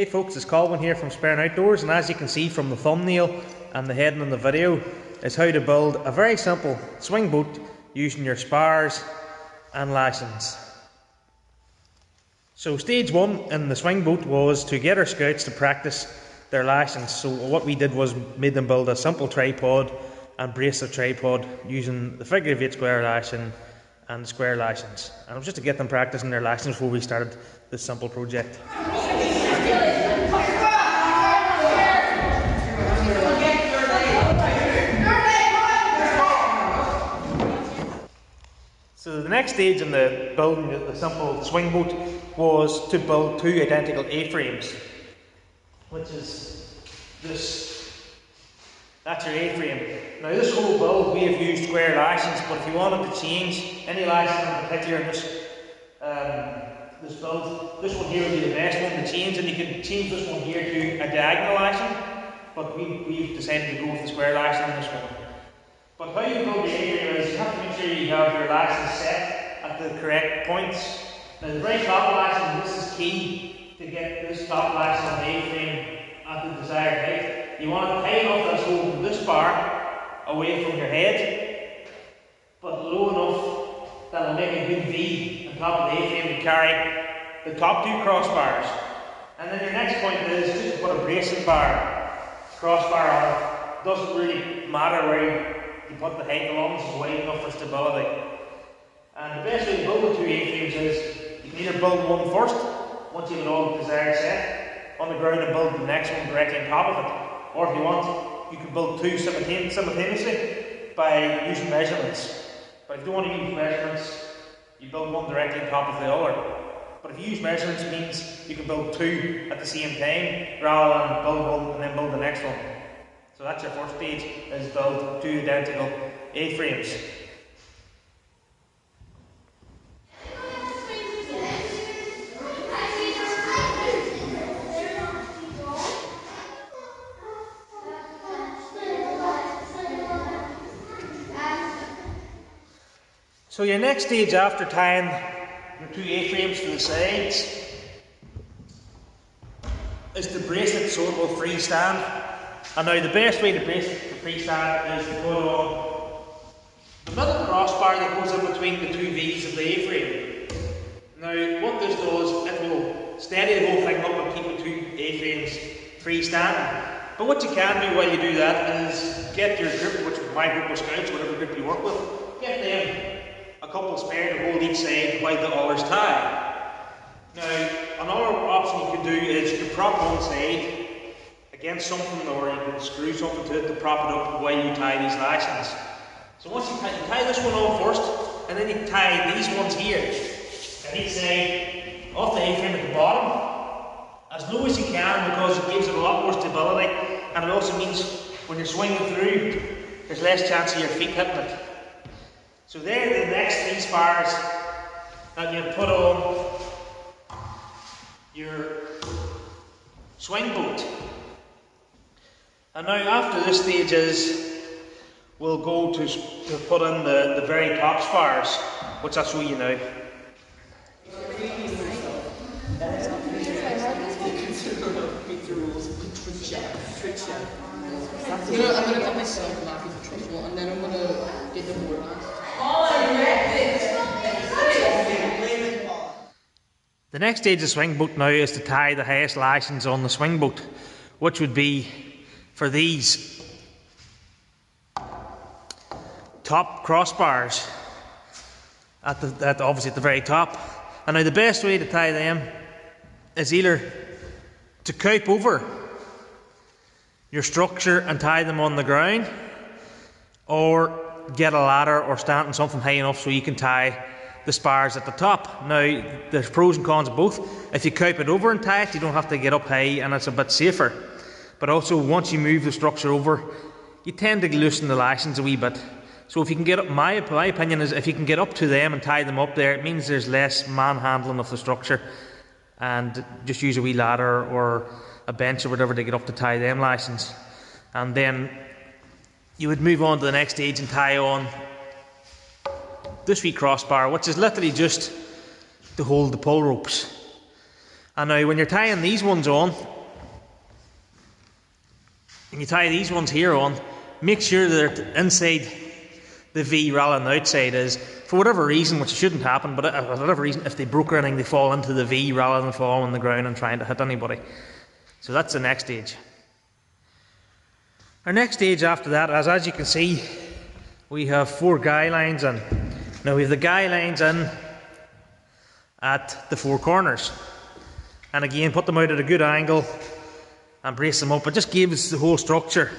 folks, it's Colin here from Spar Outdoors, and as you can see from the thumbnail and the heading on the video is how to build a very simple swing boat using your spars and lashings. So stage one in the swing boat was to get our scouts to practice their lashings. So what we did was made them build a simple tripod and brace the tripod using the figure of 8 square lashing and the square lashings. And it was just to get them practicing their lashings before we started this simple project. So the next stage in the building the simple swing boat was to build 2 identical A-frames, which is this. That's your A-frame. Now this whole build we have used square lashings, but if you wanted to change any lashing in particular in this build, this one here would be the best one to change, and you can change this one here to a diagonal lashing, but we've decided to go with the square lashing on this one. But how you build the A-frame is you have to make sure you have your lashings set at the correct points. Now the very top lashing, this is key to get this top lashing on the A-frame at the desired height. You want it high enough that's holding this bar away from your head, but low enough that it'll make a good V on top of the A-frame to carry the top 2 crossbars. And then your next point is just to put a bracing bar, crossbar on it. Doesn't really matter where you put the height, as long as it's wide enough for stability. And the best way to build the 2 A-frames is you can either build one first, once you have it all the desired set, on the ground, and build the next one directly on top of it. Or if you want, you can build 2 simultaneously by using measurements. But if you don't want to use measurements, you build one directly on top of the other. But if you use measurements, it means you can build 2 at the same time, rather than build one and then build the next one. So that's your first stage, is build 2 identical A-frames. So your next stage after tying your 2 A-frames to the sides is to brace it so it will freestand. And now the best way to brace it to freestand is to put on the middle crossbar that goes in between the 2 V's of the A-frame. Now what this does, it will steady the whole thing up and keep the 2 A-frames freestanding. But what you can do while you do that is get your group, which is my group of scouts, whatever group you work with, get them a couple spare to hold each side while the others tie. Now another option you can do is you can prop one side against something, or you can screw something to it to prop it up while you tie these lashings. So once you tie this one on first, and then you tie these ones here, and each side off the A-frame at the bottom, as low as you can, because it gives it a lot more stability, and it also means when you're swinging through, there's less chance of your feet hitting it. So there are the next 3 spars that you put on your swing boat. And now after this stage is, we'll go to put in the very top spars, which I'll show you now. I'm going to cut myself laughing for trouble, and then I'm going to get the board on. The next stage of swing boat now is to tie the highest lashings on the swing boat, which would be for these top crossbars obviously at the very top. And now the best way to tie them is either to cope over your structure and tie them on the ground, or get a ladder or stand on something high enough so you can tie the spars at the top. Now there's pros and cons of both. If you cope it over and tie it, you don't have to get up high and it's a bit safer. But also once you move the structure over, you tend to loosen the lashings a wee bit. So if you can get up, my opinion is if you can get up to them and tie them up there, it means there's less manhandling of the structure, and just use a wee ladder or a bench or whatever to get up to tie them lashings. And then you would move on to the next stage and tie on this wee crossbar, which is literally just to hold the pull ropes. And now when you're tying these ones on, and you tie these ones here on, make sure they're inside the V rather than the outside. Is for whatever reason, which shouldn't happen, but for whatever reason, if they broke or anything, they fall into the V rather than fall on the ground and trying to hit anybody. So that's the next stage. Our next stage after that, as you can see, we have 4 guy lines in. Now we have the guy lines in at the 4 corners, and again put them out at a good angle and brace them up. It just gives the whole structure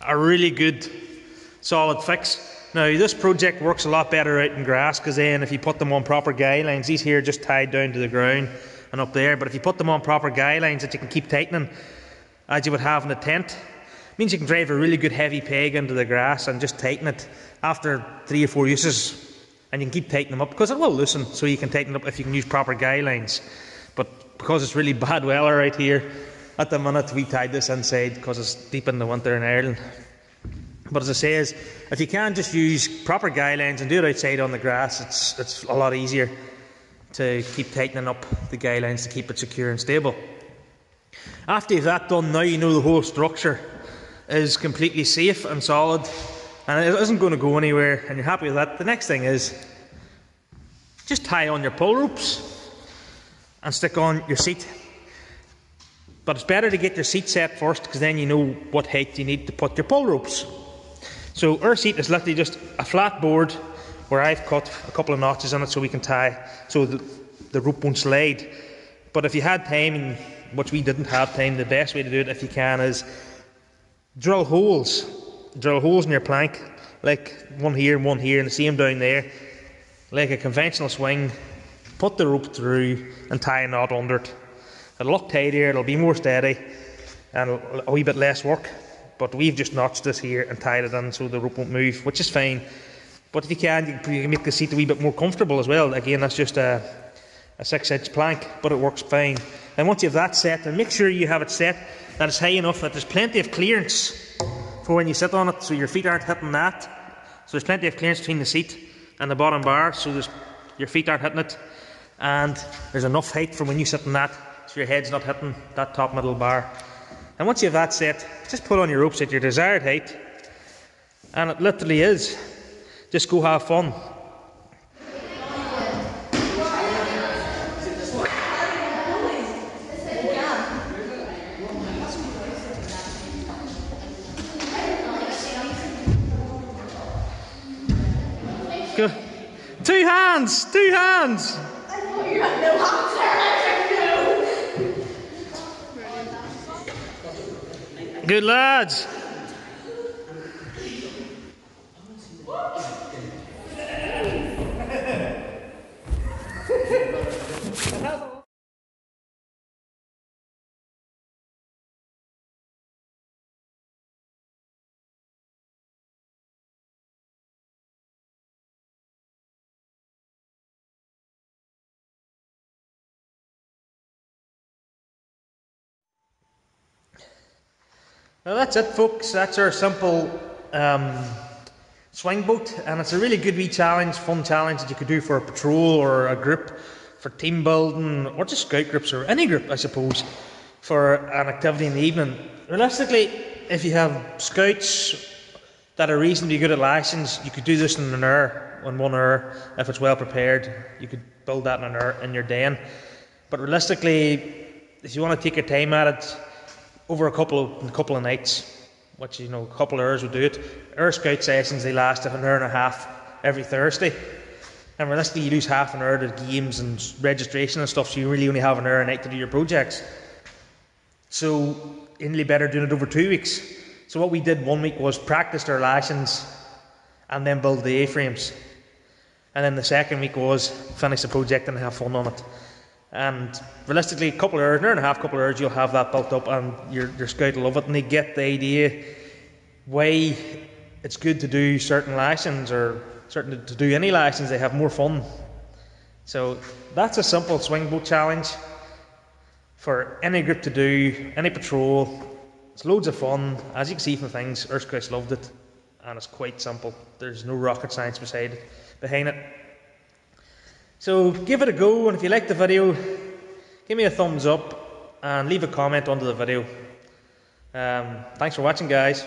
a really good solid fix. Now this project works a lot better out in grass, because then if you put them on proper guy lines, these here are just tied down to the ground and up there, but if you put them on proper guy lines that you can keep tightening as you would have in a tent, it means you can drive a really good heavy peg into the grass and just tighten it after 3 or 4 uses, and you can keep tightening them up because it will loosen, so you can tighten it up if you can use proper guy lines. But because it's really bad weather out here at the minute, we tied this inside because it's deep in the winter in Ireland. But as I say, if you can just use proper guy lines and do it outside on the grass, it's a lot easier to keep tightening up the guy lines to keep it secure and stable. After you've that done, now you know the whole structure is completely safe and solid, and it isn't going to go anywhere, and you're happy with that. The next thing is just tie on your pull ropes and stick on your seat. But it's better to get your seat set first, because then you know what height you need to put your pull ropes. So our seat is literally just a flat board where I've cut a couple of notches in it so we can tie, so the rope won't slide. But if you had time, which we didn't have time, the best way to do it if you can is drill holes in your plank, like one here and the same down there, like a conventional swing. Put the rope through and tie a knot under it. It'll look tighter, it'll be more steady, and a wee bit less work. But we've just notched this here and tied it in so the rope won't move, which is fine. But if you can make the seat a wee bit more comfortable as well. Again, that's just a 6-inch plank, but it works fine. And once you have that set, and make sure you have it set that it's high enough that there's plenty of clearance for when you sit on it, so your feet aren't hitting that. So there's plenty of clearance between the seat and the bottom bar, so your feet aren't hitting it. And there's enough height for when you sit on that, so your head's not hitting that top middle bar. And once you have that set, just put on your ropes at your desired height, and it literally is. Just go have fun. Go. Two hands! Two hands! I thought you had no hands there. Good lads! Well, that's it, folks. That's our simple swing boat, and it's a really good wee challenge, fun challenge that you could do for a patrol or a group, for team building, or just scout groups, or any group, I suppose, for an activity in the evening. Realistically, if you have scouts that are reasonably good at lashings, you could do this in an hour, in 1 hour, if it's well prepared. You could build that in an hour in your den. But realistically, if you want to take your time at it, over a couple of nights, which, you know, a couple of hours would do it. Our scout sessions, they last an hour and a half every Thursday. And realistically, you lose half an hour to games and registration and stuff, so you really only have an hour a night to do your projects. So, only better doing it over 2 weeks. So what we did 1 week was practice our lashings and then build the A-frames. And then the second week was finish the project and have fun on it. And realistically, a couple of hours, an hour and a half, couple of hours, you'll have that built up, and your scout will love it, and they get the idea why it's good to do certain lashings, or to do any lashings. They have more fun. So that's a simple swing boat challenge for any group to do, any patrol. It's loads of fun. As you can see from things, our scouts loved it, and it's quite simple. There's no rocket science behind it. So give it a go, and if you like the video, give me a thumbs up and leave a comment under the video. Thanks for watching, guys.